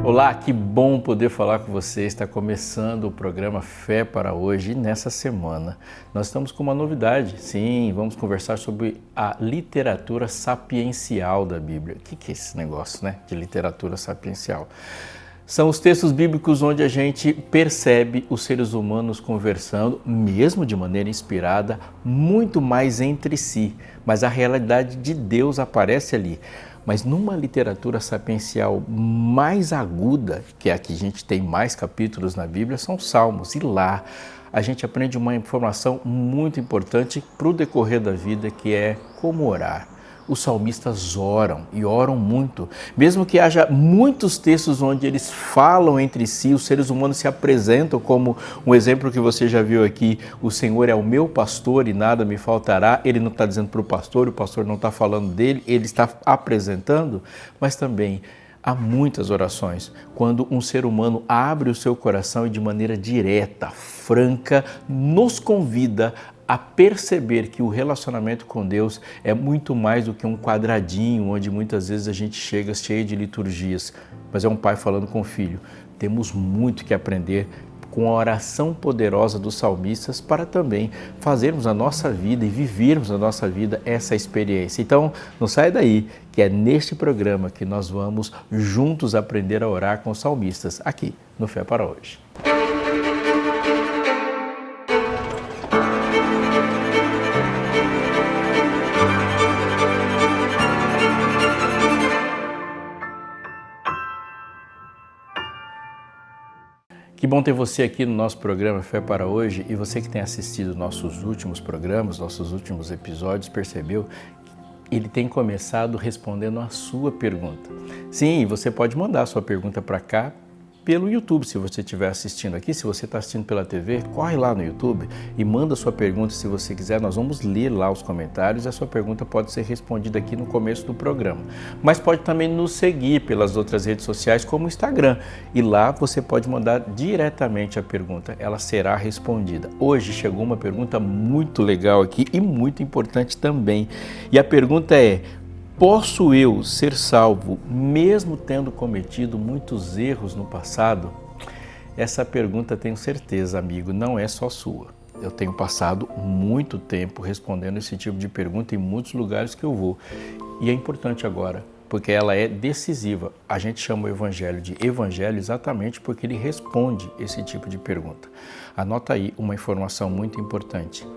Olá, que bom poder falar com você. Está começando o programa Fé para Hoje e nessa semana nós estamos com uma novidade. Sim, vamos conversar sobre a literatura sapiencial da Bíblia. O que é esse negócio, né, de literatura sapiencial? São os textos bíblicos onde a gente percebe os seres humanos conversando, mesmo de maneira inspirada, muito mais entre si, mas a realidade de Deus aparece ali. Mas numa literatura sapiencial mais aguda, que é a que a gente tem mais capítulos na Bíblia, são os Salmos. E lá a gente aprende uma informação muito importante para o decorrer da vida, que é como orar. Os salmistas oram e oram muito. Mesmo que haja muitos textos onde eles falam entre si, os seres humanos se apresentam como um exemplo que você já viu aqui, o Senhor é o meu pastor e nada me faltará. Ele não está dizendo para o pastor não está falando dele, ele está apresentando, mas também há muitas orações quando um ser humano abre o seu coração e de maneira direta, franca, nos convida a perceber que o relacionamento com Deus é muito mais do que um quadradinho onde muitas vezes a gente chega cheio de liturgias, mas é um pai falando com o filho. Temos muito que aprender com a oração poderosa dos salmistas para também fazermos a nossa vida e vivermos a nossa vida essa experiência. Então, não sai daí, que é neste programa que nós vamos juntos aprender a orar com os salmistas, aqui no Fé para Hoje. Que bom ter você aqui no nosso programa Fé para Hoje, e você que tem assistido nossos últimos programas, nossos últimos episódios, percebeu que ele tem começado respondendo a sua pergunta. Sim, você pode mandar a sua pergunta para cá pelo YouTube, se você estiver assistindo aqui. Se você está assistindo pela TV, corre lá no YouTube e manda sua pergunta se você quiser. Nós vamos ler lá os comentários e a sua pergunta pode ser respondida aqui no começo do programa. Mas pode também nos seguir pelas outras redes sociais, como o Instagram, e lá você pode mandar diretamente a pergunta, ela será respondida. Hoje chegou uma pergunta muito legal aqui e muito importante também, e a pergunta é: posso eu ser salvo mesmo tendo cometido muitos erros no passado? Essa pergunta, tenho certeza, amigo, não é só sua. Eu tenho passado muito tempo respondendo esse tipo de pergunta em muitos lugares que eu vou. E é importante agora, porque ela é decisiva. A gente chama o Evangelho de Evangelho exatamente porque ele responde esse tipo de pergunta. Anota aí uma informação muito importante.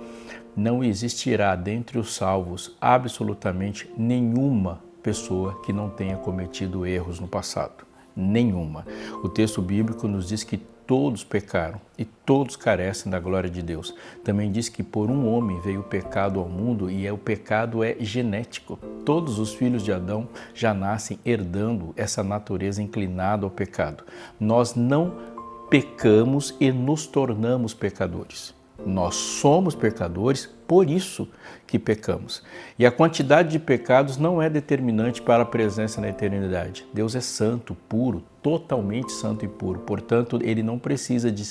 Não existirá dentre os salvos absolutamente nenhuma pessoa que não tenha cometido erros no passado. Nenhuma. O texto bíblico nos diz que todos pecaram e todos carecem da glória de Deus. Também diz que por um homem veio o pecado ao mundo e o pecado é genético. Todos os filhos de Adão já nascem herdando essa natureza inclinada ao pecado. Nós não pecamos e nos tornamos pecadores. Nós somos pecadores, por isso que pecamos. E a quantidade de pecados não é determinante para a presença na eternidade. Deus é santo, puro, totalmente santo e puro. Portanto, ele não precisa de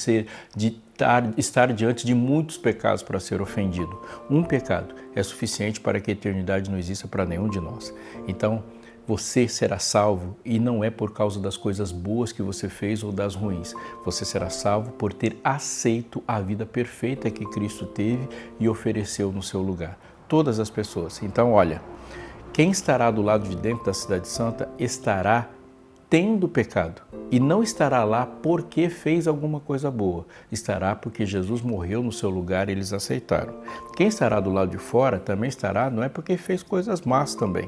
estar diante de muitos pecados para ser ofendido. Um pecado é suficiente para que a eternidade não exista para nenhum de nós. Então, você será salvo e não é por causa das coisas boas que você fez ou das ruins. Você será salvo por ter aceito a vida perfeita que Cristo teve e ofereceu no seu lugar. Todas as pessoas. Então, olha, quem estará do lado de dentro da Cidade Santa estará tendo pecado e não estará lá porque fez alguma coisa boa. Estará porque Jesus morreu no seu lugar e eles aceitaram. Quem estará do lado de fora também estará, não é porque fez coisas más também.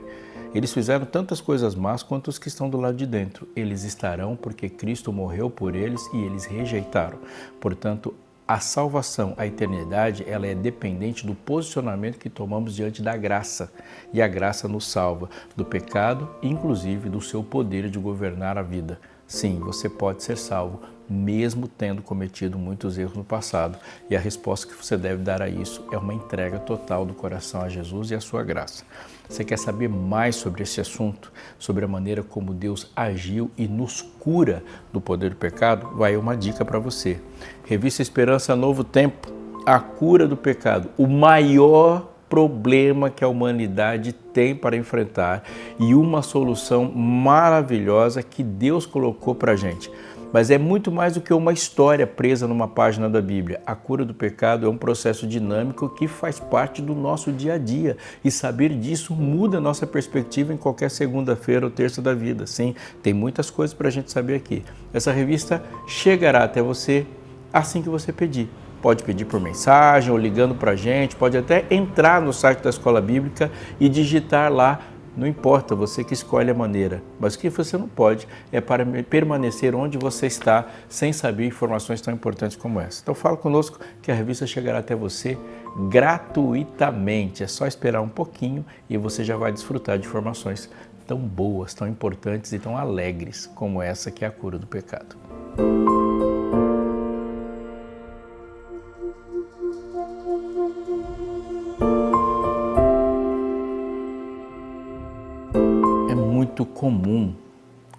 Eles fizeram tantas coisas más quanto os que estão do lado de dentro. Eles estarão porque Cristo morreu por eles e eles rejeitaram. Portanto, a salvação, a eternidade, ela é dependente do posicionamento que tomamos diante da graça. E a graça nos salva do pecado, inclusive do seu poder de governar a vida. Sim, você pode ser salvo, mesmo tendo cometido muitos erros no passado. E a resposta que você deve dar a isso é uma entrega total do coração a Jesus e a sua graça. Você quer saber mais sobre esse assunto, sobre a maneira como Deus agiu e nos cura do poder do pecado? Vai uma dica para você. Revista Esperança Novo Tempo, a cura do pecado, o maior problema que a humanidade tem para enfrentar e uma solução maravilhosa que Deus colocou para a gente. Mas é muito mais do que uma história presa numa página da Bíblia. A cura do pecado é um processo dinâmico que faz parte do nosso dia a dia. E saber disso muda a nossa perspectiva em qualquer segunda-feira ou terça da vida. Sim, tem muitas coisas para a gente saber aqui. Essa revista chegará até você assim que você pedir. Pode pedir por mensagem ou ligando para a gente, pode até entrar no site da Escola Bíblica e digitar lá. Não importa, você que escolhe a maneira, mas o que você não pode é para permanecer onde você está sem saber informações tão importantes como essa. Então fala conosco que a revista chegará até você gratuitamente. É só esperar um pouquinho e você já vai desfrutar de informações tão boas, tão importantes e tão alegres como essa que é a cura do pecado. Muito comum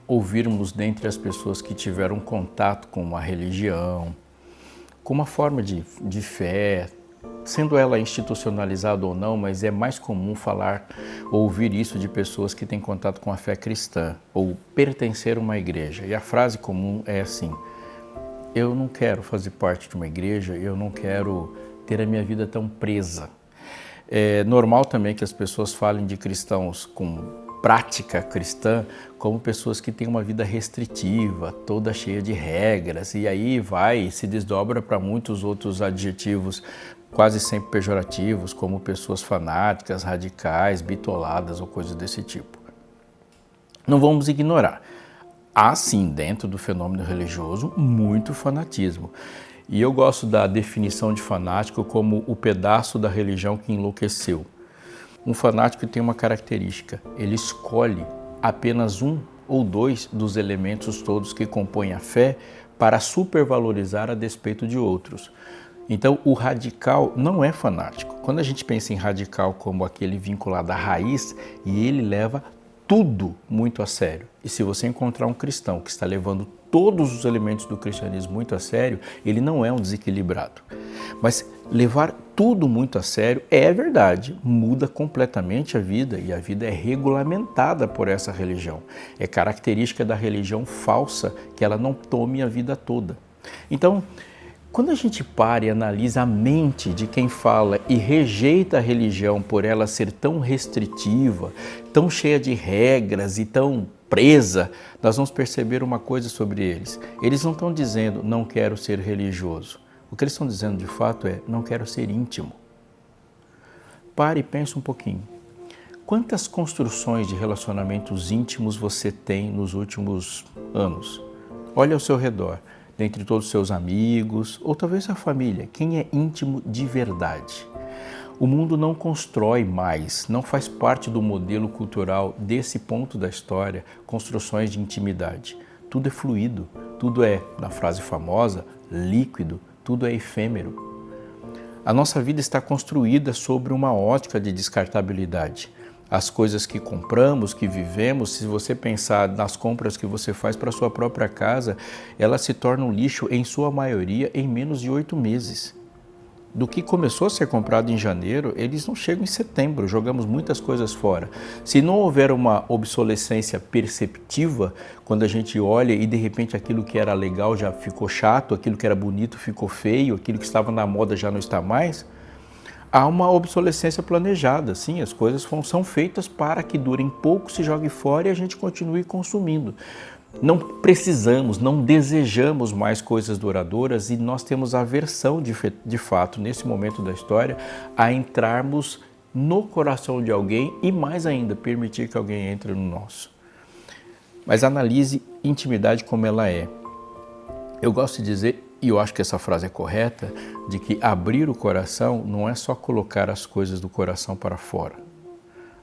ouvirmos dentre as pessoas que tiveram contato com uma religião, com uma forma de fé, sendo ela institucionalizada ou não, mas é mais comum ouvir isso de pessoas que têm contato com a fé cristã ou pertencer a uma igreja. E a frase comum é assim: eu não quero fazer parte de uma igreja, eu não quero ter a minha vida tão presa. É normal também que as pessoas falem de cristãos com prática cristã como pessoas que têm uma vida restritiva, toda cheia de regras, e aí vai e se desdobra para muitos outros adjetivos quase sempre pejorativos, como pessoas fanáticas, radicais, bitoladas ou coisas desse tipo. Não vamos ignorar. Há sim, dentro do fenômeno religioso, muito fanatismo. E eu gosto da definição de fanático como o pedaço da religião que enlouqueceu. Um fanático tem uma característica: ele escolhe apenas um ou dois dos elementos todos que compõem a fé para supervalorizar a despeito de outros. Então, o radical não é fanático. Quando a gente pensa em radical como aquele vinculado à raiz, e ele leva tudo muito a sério. E se você encontrar um cristão que está levando todos os elementos do cristianismo muito a sério, ele não é um desequilibrado. Mas levar tudo muito a sério é verdade, muda completamente a vida e a vida é regulamentada por essa religião. É característica da religião falsa que ela não tome a vida toda. Então, quando a gente para e analisa a mente de quem fala e rejeita a religião por ela ser tão restritiva, tão cheia de regras e tão presa, nós vamos perceber uma coisa sobre eles. Eles não estão dizendo, não quero ser religioso. O que eles estão dizendo de fato é, não quero ser íntimo. Pare e pense um pouquinho. Quantas construções de relacionamentos íntimos você tem nos últimos anos? Olhe ao seu redor, dentre todos os seus amigos, ou talvez a família, quem é íntimo de verdade? O mundo não constrói mais, não faz parte do modelo cultural desse ponto da história, construções de intimidade. Tudo é fluido, tudo é, na frase famosa, líquido, tudo é efêmero. A nossa vida está construída sobre uma ótica de descartabilidade. As coisas que compramos, que vivemos, se você pensar nas compras que você faz para a sua própria casa, elas se tornam lixo, em sua maioria, em menos de 8 meses. Do que começou a ser comprado em janeiro, eles não chegam em setembro, jogamos muitas coisas fora. Se não houver uma obsolescência perceptiva, quando a gente olha e de repente aquilo que era legal já ficou chato, aquilo que era bonito ficou feio, aquilo que estava na moda já não está mais, há uma obsolescência planejada. Sim, as coisas são feitas para que durem pouco, se jogue fora e a gente continue consumindo. Não precisamos, não desejamos mais coisas duradouras e nós temos aversão de fato, nesse momento da história, a entrarmos no coração de alguém e mais ainda, permitir que alguém entre no nosso. Mas analise intimidade como ela é. Eu gosto de dizer, e eu acho que essa frase é correta, de que abrir o coração não é só colocar as coisas do coração para fora.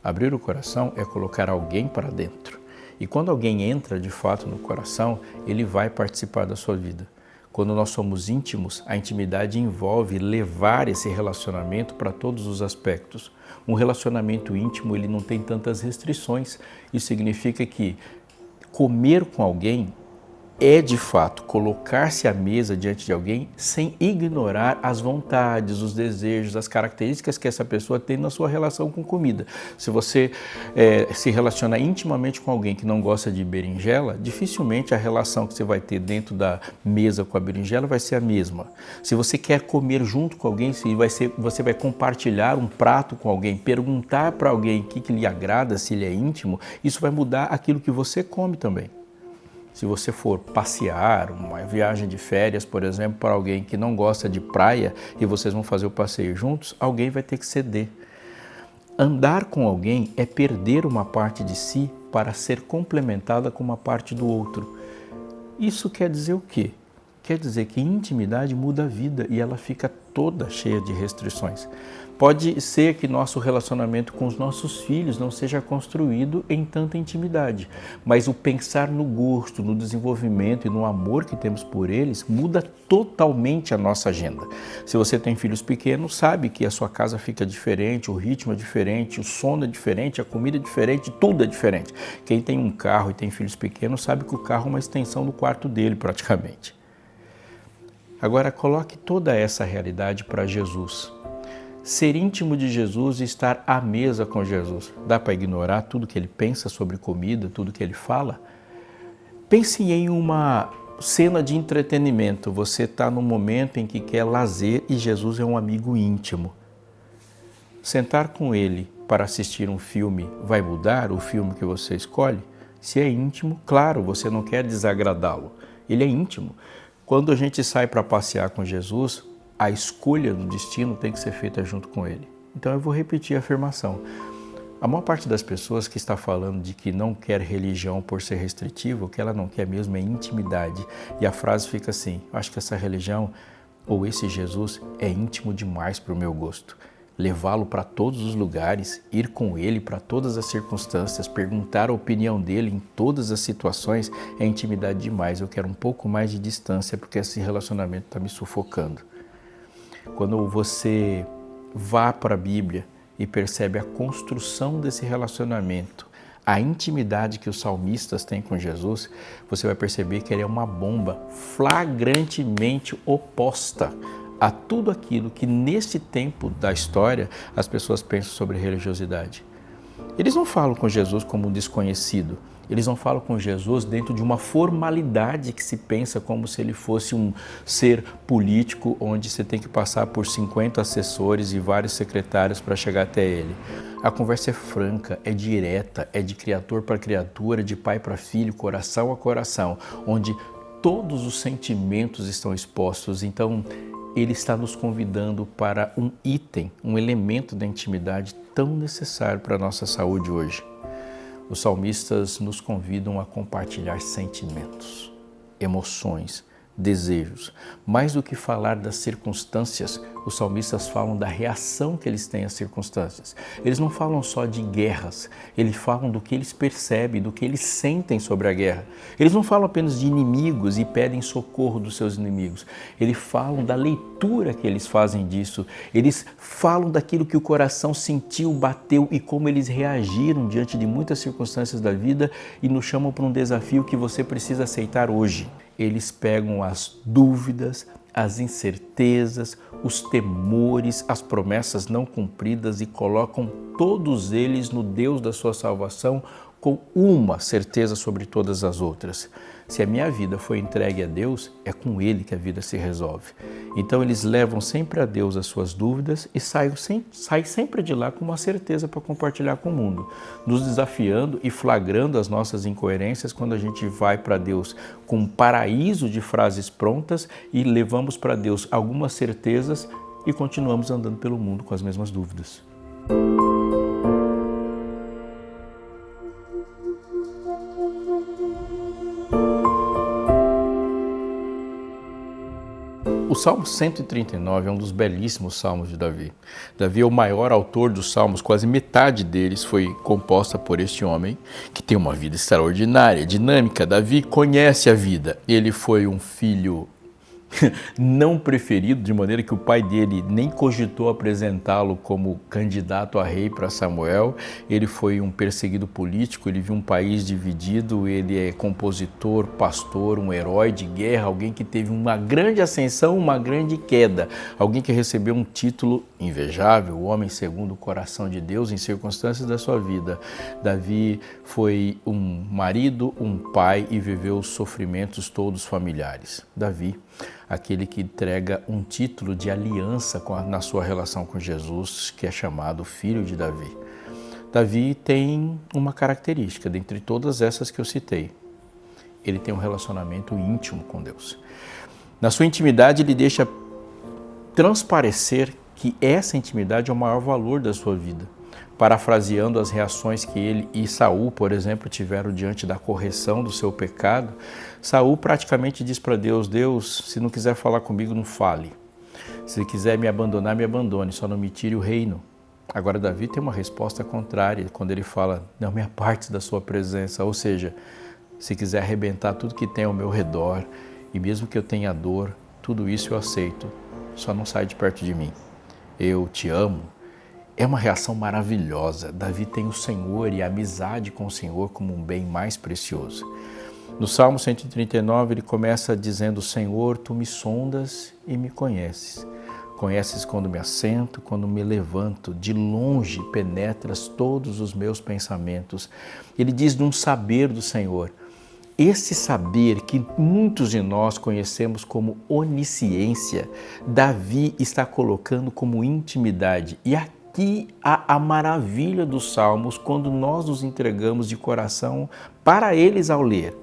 Abrir o coração é colocar alguém para dentro. E quando alguém entra de fato no coração, ele vai participar da sua vida. Quando nós somos íntimos, a intimidade envolve levar esse relacionamento para todos os aspectos. Um relacionamento íntimo, ele não tem tantas restrições. Isso significa que comer com alguém é de fato colocar-se à mesa diante de alguém sem ignorar as vontades, os desejos, as características que essa pessoa tem na sua relação com comida. Se você se relaciona intimamente com alguém que não gosta de berinjela, dificilmente a relação que você vai ter dentro da mesa com a berinjela vai ser a mesma. Se você quer comer junto com alguém, você vai compartilhar um prato com alguém, perguntar para alguém o que lhe agrada, se ele é íntimo, isso vai mudar aquilo que você come também. Se você for passear, uma viagem de férias, por exemplo, para alguém que não gosta de praia e vocês vão fazer o passeio juntos, alguém vai ter que ceder. Andar com alguém é perder uma parte de si para ser complementada com uma parte do outro. Isso quer dizer o quê? Quer dizer que intimidade muda a vida e ela fica toda cheia de restrições. Pode ser que nosso relacionamento com os nossos filhos não seja construído em tanta intimidade, mas o pensar no gosto, no desenvolvimento e no amor que temos por eles muda totalmente a nossa agenda. Se você tem filhos pequenos, sabe que a sua casa fica diferente, o ritmo é diferente, o sono é diferente, a comida é diferente, tudo é diferente. Quem tem um carro e tem filhos pequenos sabe que o carro é uma extensão do quarto dele praticamente. Agora coloque toda essa realidade para Jesus. Ser íntimo de Jesus e estar à mesa com Jesus. Dá para ignorar tudo que ele pensa sobre comida, tudo que ele fala? Pense em uma cena de entretenimento. Você está num momento em que quer lazer e Jesus é um amigo íntimo. Sentar com ele para assistir um filme vai mudar o filme que você escolhe? Se é íntimo, claro, você não quer desagradá-lo. Ele é íntimo. Quando a gente sai para passear com Jesus, a escolha do destino tem que ser feita junto com ele. Então eu vou repetir a afirmação. A maior parte das pessoas que está falando de que não quer religião por ser restritiva, o que ela não quer mesmo é intimidade. E a frase fica assim: acho que essa religião ou esse Jesus é íntimo demais para o meu gosto. Levá-lo para todos os lugares, ir com ele para todas as circunstâncias, perguntar a opinião dele em todas as situações é intimidade demais. Eu quero um pouco mais de distância porque esse relacionamento está me sufocando. Quando você vá para a Bíblia e percebe a construção desse relacionamento, a intimidade que os salmistas têm com Jesus, você vai perceber que ele é uma bomba flagrantemente oposta a tudo aquilo que nesse tempo da história as pessoas pensam sobre religiosidade. Eles não falam com Jesus como um desconhecido, eles não falam com Jesus dentro de uma formalidade que se pensa como se ele fosse um ser político onde você tem que passar por 50 assessores e vários secretários para chegar até ele. A conversa é franca, é direta, é de criador para criatura, de pai para filho, coração a coração, onde todos os sentimentos estão expostos. Então, ele está nos convidando para um item, um elemento da intimidade tão necessário para a nossa saúde hoje. Os salmistas nos convidam a compartilhar sentimentos, emoções, desejos. Mais do que falar das circunstâncias, os salmistas falam da reação que eles têm às circunstâncias. Eles não falam só de guerras, eles falam do que eles percebem, do que eles sentem sobre a guerra. Eles não falam apenas de inimigos e pedem socorro dos seus inimigos. Eles falam da leitura que eles fazem disso. Eles falam daquilo que o coração sentiu, bateu e como eles reagiram diante de muitas circunstâncias da vida e nos chamam para um desafio que você precisa aceitar hoje. Eles pegam as dúvidas, as incertezas, os temores, as promessas não cumpridas e colocam todos eles no Deus da sua salvação com uma certeza sobre todas as outras. Se a minha vida foi entregue a Deus, é com Ele que a vida se resolve. Então eles levam sempre a Deus as suas dúvidas e saem sempre de lá com uma certeza para compartilhar com o mundo, nos desafiando e flagrando as nossas incoerências quando a gente vai para Deus com um paraíso de frases prontas e levamos para Deus algumas certezas e continuamos andando pelo mundo com as mesmas dúvidas. O Salmo 139 é um dos belíssimos salmos de Davi. Davi é o maior autor dos salmos, quase metade deles foi composta por este homem, que tem uma vida extraordinária, dinâmica. Davi conhece a vida. Ele foi um filho não preferido, de maneira que o pai dele nem cogitou apresentá-lo como candidato a rei para Samuel. Ele foi um perseguido político, ele viu um país dividido, ele é compositor, pastor, um herói de guerra, alguém que teve uma grande ascensão, uma grande queda, alguém que recebeu um título invejável, o homem segundo o coração de Deus em circunstâncias da sua vida. Davi foi um marido, um pai e viveu os sofrimentos todos familiares. Davi, aquele que entrega um título de aliança na sua relação com Jesus, que é chamado Filho de Davi. Davi tem uma característica, dentre todas essas que eu citei. Ele tem um relacionamento íntimo com Deus. Na sua intimidade, ele deixa transparecer que essa intimidade é o maior valor da sua vida. Parafraseando as reações que ele e Saul, por exemplo, tiveram diante da correção do seu pecado, Saul praticamente diz para Deus: Deus, se não quiser falar comigo, não fale. Se quiser me abandonar, me abandone, só não me tire o reino. Agora Davi tem uma resposta contrária, quando ele fala: não me apartes da sua presença, ou seja, se quiser arrebentar tudo que tem ao meu redor, e mesmo que eu tenha dor, tudo isso eu aceito, só não sai de perto de mim. Eu te amo. É uma reação maravilhosa. Davi tem o Senhor e a amizade com o Senhor como um bem mais precioso. No Salmo 139, ele começa dizendo: Senhor, tu me sondas e me conheces. Conheces quando me assento, quando me levanto. De longe penetras todos os meus pensamentos. Ele diz de um saber do Senhor. Esse saber que muitos de nós conhecemos como onisciência, Davi está colocando como intimidade. E aqui há a maravilha dos Salmos quando nós nos entregamos de coração para eles ao ler.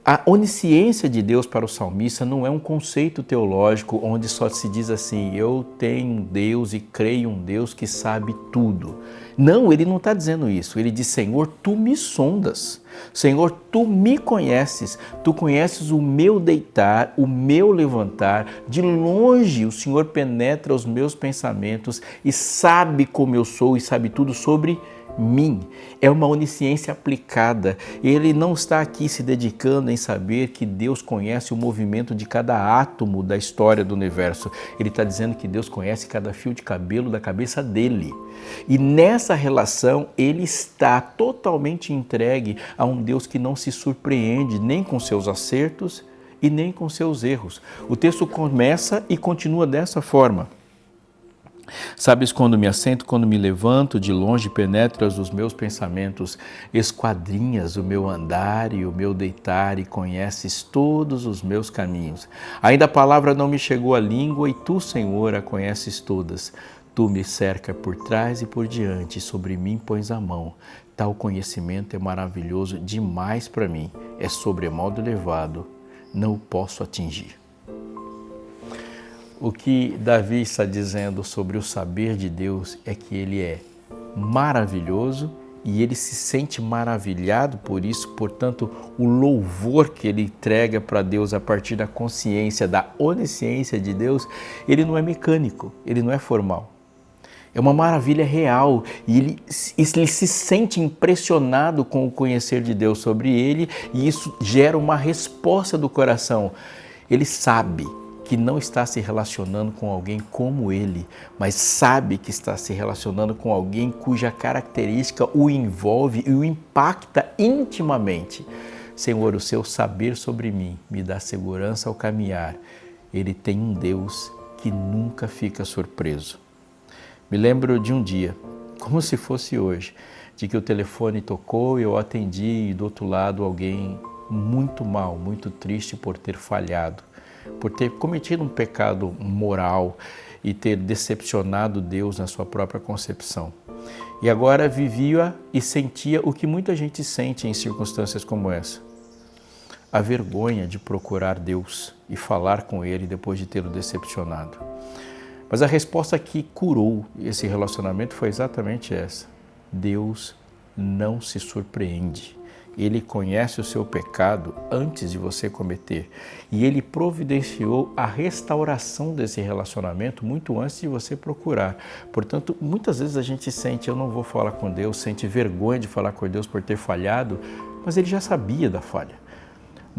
A onisciência de Deus para o salmista não é um conceito teológico onde só se diz assim: eu tenho um Deus e creio um Deus que sabe tudo. Não, ele não está dizendo isso. Ele diz: Senhor, tu me sondas. Senhor, tu me conheces. Tu conheces o meu deitar, o meu levantar. De longe o Senhor penetra os meus pensamentos e sabe como eu sou e sabe tudo sobre mim. É uma onisciência aplicada. Ele não está aqui se dedicando em saber que Deus conhece o movimento de cada átomo da história do universo. Ele está dizendo que Deus conhece cada fio de cabelo da cabeça dele. E nessa relação ele está totalmente entregue a um Deus que não se surpreende nem com seus acertos e nem com seus erros. O texto começa e continua dessa forma. Sabes quando me assento, quando me levanto, de longe penetras os meus pensamentos, esquadrinhas o meu andar e o meu deitar e conheces todos os meus caminhos. Ainda a palavra não me chegou à língua e tu, Senhor, a conheces todas. Tu me cercas por trás e por diante, sobre mim pões a mão. Tal conhecimento é maravilhoso demais para mim, é sobremodo elevado, não o posso atingir. O que Davi está dizendo sobre o saber de Deus é que ele é maravilhoso e ele se sente maravilhado por isso, portanto, o louvor que ele entrega para Deus a partir da consciência, da onisciência de Deus, ele não é mecânico, ele não é formal. É uma maravilha real e ele se sente impressionado com o conhecer de Deus sobre ele e isso gera uma resposta do coração. Ele sabe que não está se relacionando com alguém como ele, mas sabe que está se relacionando com alguém cuja característica o envolve e o impacta intimamente. Senhor, o seu saber sobre mim me dá segurança ao caminhar. Ele tem um Deus que nunca fica surpreso. Me lembro de um dia, como se fosse hoje, de que o telefone tocou e eu atendi e do outro lado alguém muito mal, muito triste por ter falhado, por ter cometido um pecado moral e ter decepcionado Deus na sua própria concepção. E agora vivia e sentia o que muita gente sente em circunstâncias como essa. A vergonha de procurar Deus e falar com Ele depois de tê-lo decepcionado. Mas a resposta que curou esse relacionamento foi exatamente essa. Deus não se surpreende. Ele conhece o seu pecado antes de você cometer. E Ele providenciou a restauração desse relacionamento muito antes de você procurar. Portanto, muitas vezes a gente sente, eu não vou falar com Deus, sente vergonha de falar com Deus por ter falhado, mas Ele já sabia da falha.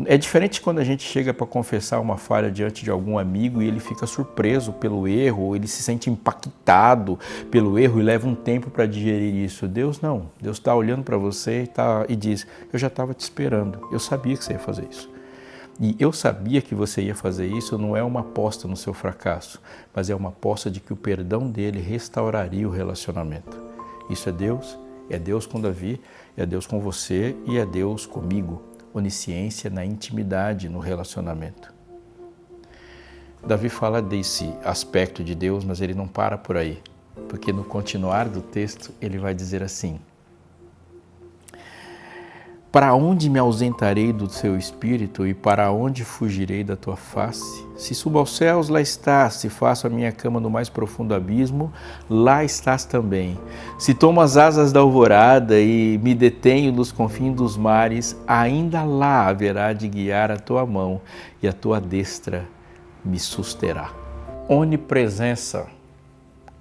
É diferente quando a gente chega para confessar uma falha diante de algum amigo e ele fica surpreso pelo erro, ou ele se sente impactado pelo erro e leva um tempo para digerir isso. Deus não. Deus está olhando para você e diz, eu já estava te esperando, eu sabia que você ia fazer isso. E eu sabia que você ia fazer isso, não é uma aposta no seu fracasso, mas é uma aposta de que o perdão dele restauraria o relacionamento. Isso é Deus com Davi, é Deus com você e é Deus comigo. Onisciência na intimidade, no relacionamento. Davi fala desse aspecto de Deus, mas ele não para por aí, porque no continuar do texto ele vai dizer assim: para onde me ausentarei do seu espírito e para onde fugirei da tua face? Se subo aos céus, lá estás. Se faço a minha cama no mais profundo abismo, lá estás também. Se tomo as asas da alvorada e me detenho nos confins dos mares, ainda lá haverá de guiar a tua mão e a tua destra me susterá. Onipresença.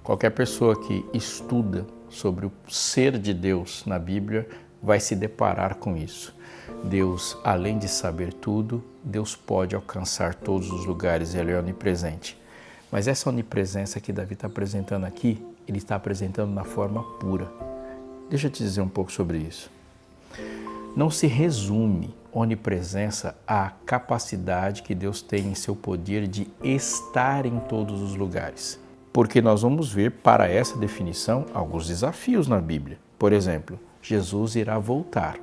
Qualquer pessoa que estuda sobre o ser de Deus na Bíblia vai se deparar com isso. Deus, além de saber tudo, Deus pode alcançar todos os lugares, Ele é onipresente. Mas essa onipresença que Davi está apresentando aqui, ele está apresentando na forma pura. Deixa eu te dizer um pouco sobre isso. Não se resume onipresença à capacidade que Deus tem em seu poder de estar em todos os lugares. Porque nós vamos ver, para essa definição, alguns desafios na Bíblia. Por exemplo, Jesus irá voltar.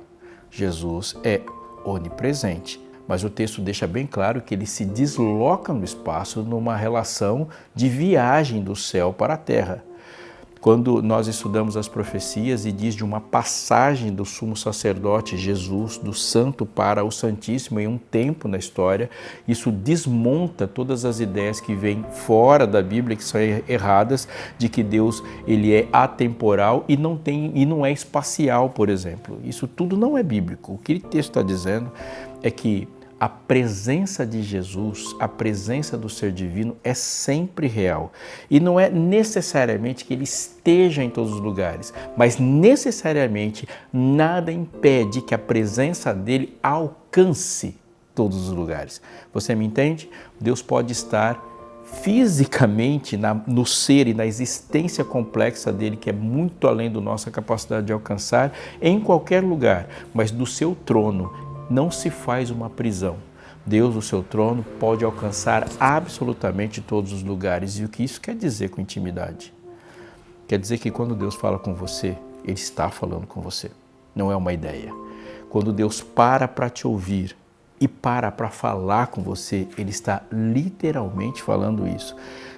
Jesus é onipresente, mas o texto deixa bem claro que ele se desloca no espaço numa relação de viagem do céu para a terra. Quando nós estudamos as profecias e diz de uma passagem do sumo sacerdote Jesus, do santo para o santíssimo em um tempo na história, isso desmonta todas as ideias que vêm fora da Bíblia, que são erradas, de que Deus ele é atemporal e não é espacial, por exemplo. Isso tudo não é bíblico. O que o texto está dizendo é que a presença de Jesus, a presença do ser divino é sempre real. E não é necessariamente que ele esteja em todos os lugares, mas necessariamente nada impede que a presença dele alcance todos os lugares. Você me entende? Deus pode estar fisicamente no ser e na existência complexa dele, que é muito além da nossa capacidade de alcançar, em qualquer lugar, mas do seu trono não se faz uma prisão. Deus, o seu trono, pode alcançar absolutamente todos os lugares. E o que isso quer dizer com intimidade? Quer dizer que quando Deus fala com você, Ele está falando com você. Não é uma ideia. Quando Deus para te ouvir e para falar com você, Ele está literalmente falando isso.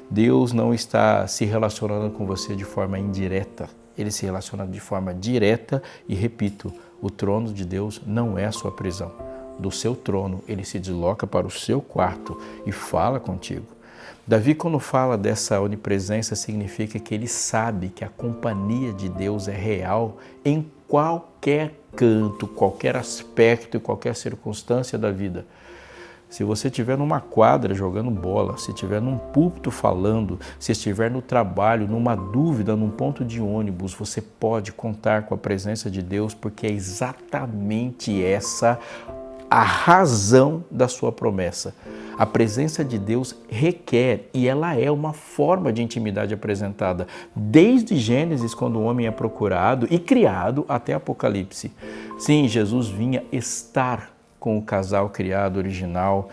Deus não está se relacionando com você de forma indireta. Ele se relaciona de forma direta e, repito, o trono de Deus não é a sua prisão. Do seu trono, ele se desloca para o seu quarto e fala contigo. Davi, quando fala dessa onipresença, significa que ele sabe que a companhia de Deus é real em qualquer canto, qualquer aspecto e qualquer circunstância da vida. Se você estiver numa quadra jogando bola, se estiver num púlpito falando, se estiver no trabalho, numa dúvida, num ponto de ônibus, você pode contar com a presença de Deus, porque é exatamente essa a razão da sua promessa. A presença de Deus requer, e ela é uma forma de intimidade apresentada desde Gênesis, quando o homem é procurado e criado, até Apocalipse. Sim, Jesus vinha estar com o casal criado original.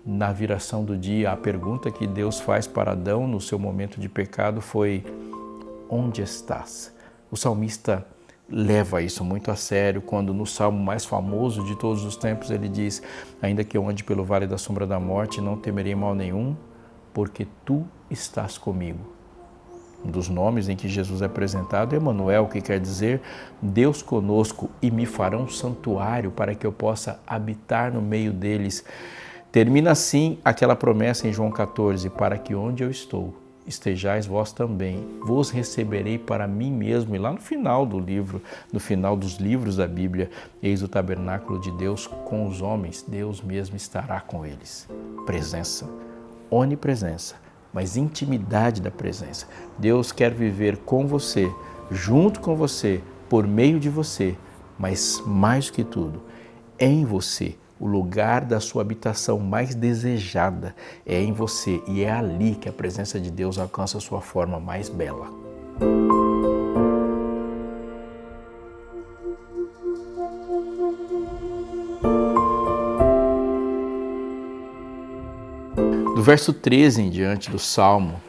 Na viração do dia, a pergunta que Deus faz para Adão no seu momento de pecado foi: onde estás? O salmista leva isso muito a sério quando no salmo mais famoso de todos os tempos ele diz: ainda que eu ande pelo vale da sombra da morte, não temerei mal nenhum, porque tu estás comigo. Um dos nomes em que Jesus é apresentado é Emanuel, que quer dizer Deus conosco, e me fará um santuário para que eu possa habitar no meio deles. Termina assim aquela promessa em João 14, para que onde eu estou, estejais vós também, vos receberei para mim mesmo. E lá no final do livro, no final dos livros da Bíblia, eis o tabernáculo de Deus com os homens, Deus mesmo estará com eles. Presença, onipresença, mas intimidade da presença. Deus quer viver com você, junto com você, por meio de você, mas mais que tudo, em você, O lugar da sua habitação mais desejada é em você, e é ali que a presença de Deus alcança a sua forma mais bela. Do verso 13 em diante do Salmo,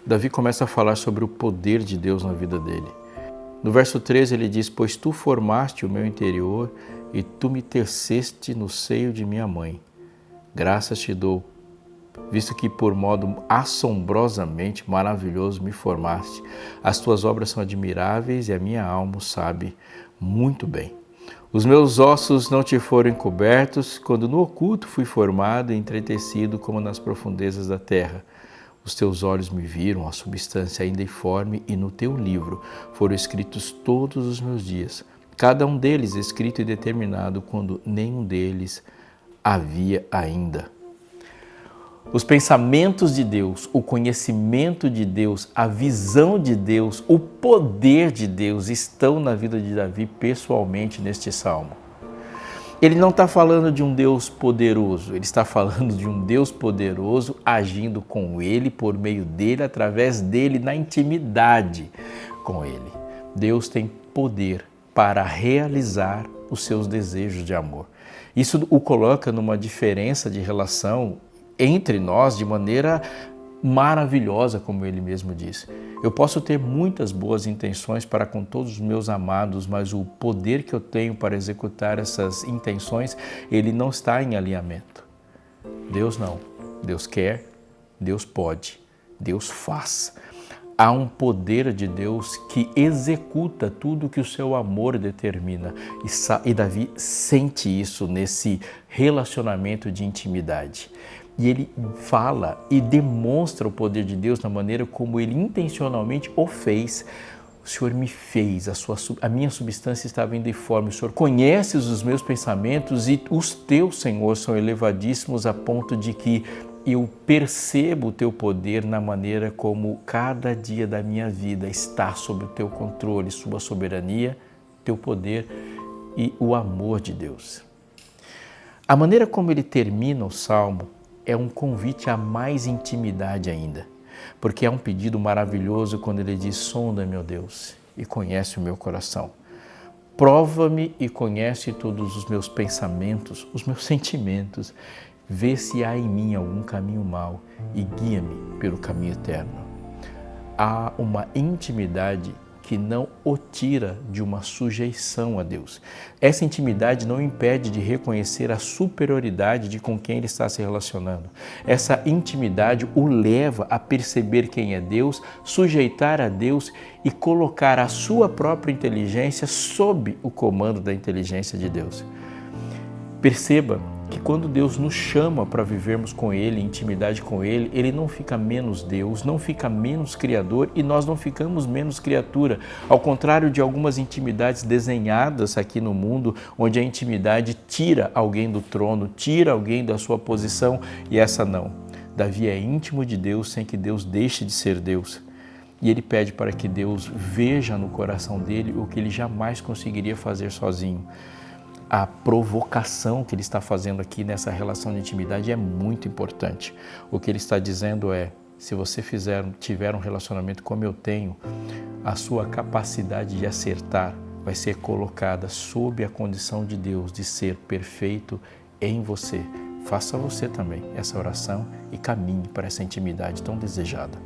Davi começa a falar sobre o poder de Deus na vida dele. No verso 13 ele diz: pois tu formaste o meu interior e tu me teceste no seio de minha mãe. Graças te dou, visto que por modo assombrosamente maravilhoso me formaste. As tuas obras são admiráveis e a minha alma o sabe muito bem. Os meus ossos não te foram encobertos, quando no oculto fui formado e entretecido como nas profundezas da terra. Os teus olhos me viram a substância ainda informe, e no teu livro foram escritos todos os meus dias, cada um deles escrito e determinado quando nenhum deles havia ainda. Os pensamentos de Deus, o conhecimento de Deus, a visão de Deus, o poder de Deus estão na vida de Davi pessoalmente neste salmo. Ele não está falando de um Deus poderoso, ele está falando de um Deus poderoso agindo com ele, por meio dele, através dele, na intimidade com ele. Deus tem poder para realizar os seus desejos de amor. Isso o coloca numa diferença de relação entre nós de maneira maravilhosa, como ele mesmo disse. Eu posso ter muitas boas intenções para com todos os meus amados, mas o poder que eu tenho para executar essas intenções, ele não está em alinhamento. Deus não. Deus quer, Deus pode, Deus faz. Há um poder de Deus que executa tudo que o seu amor determina. E Davi sente isso nesse relacionamento de intimidade. E ele fala e demonstra o poder de Deus na maneira como ele intencionalmente o fez. O Senhor me fez, a minha substância estava indeiforme. O Senhor conhece os meus pensamentos e os teus, Senhor, são elevadíssimos a ponto de que eu percebo o teu poder na maneira como cada dia da minha vida está sob o teu controle, sua soberania, teu poder e o amor de Deus. A maneira como ele termina o Salmo é um convite a mais intimidade ainda, porque é um pedido maravilhoso quando ele diz: sonda, meu Deus, e conhece o meu coração. Prova-me e conhece todos os meus pensamentos, os meus sentimentos. Vê se há em mim algum caminho mau e guia-me pelo caminho eterno. Há uma intimidade que não o tira de uma sujeição a Deus. Essa intimidade não impede de reconhecer a superioridade de com quem ele está se relacionando. Essa intimidade o leva a perceber quem é Deus, sujeitar a Deus e colocar a sua própria inteligência sob o comando da inteligência de Deus. Perceba que quando Deus nos chama para vivermos com Ele, em intimidade com Ele, Ele não fica menos Deus, não fica menos Criador e nós não ficamos menos criatura. Ao contrário de algumas intimidades desenhadas aqui no mundo, onde a intimidade tira alguém do trono, tira alguém da sua posição, e essa não. Davi é íntimo de Deus sem que Deus deixe de ser Deus. E ele pede para que Deus veja no coração dele o que ele jamais conseguiria fazer sozinho. A provocação que ele está fazendo aqui nessa relação de intimidade é muito importante. O que ele está dizendo é: se você tiver um relacionamento como eu tenho, a sua capacidade de acertar vai ser colocada sob a condição de Deus, de ser perfeito em você. Faça você também essa oração e caminhe para essa intimidade tão desejada.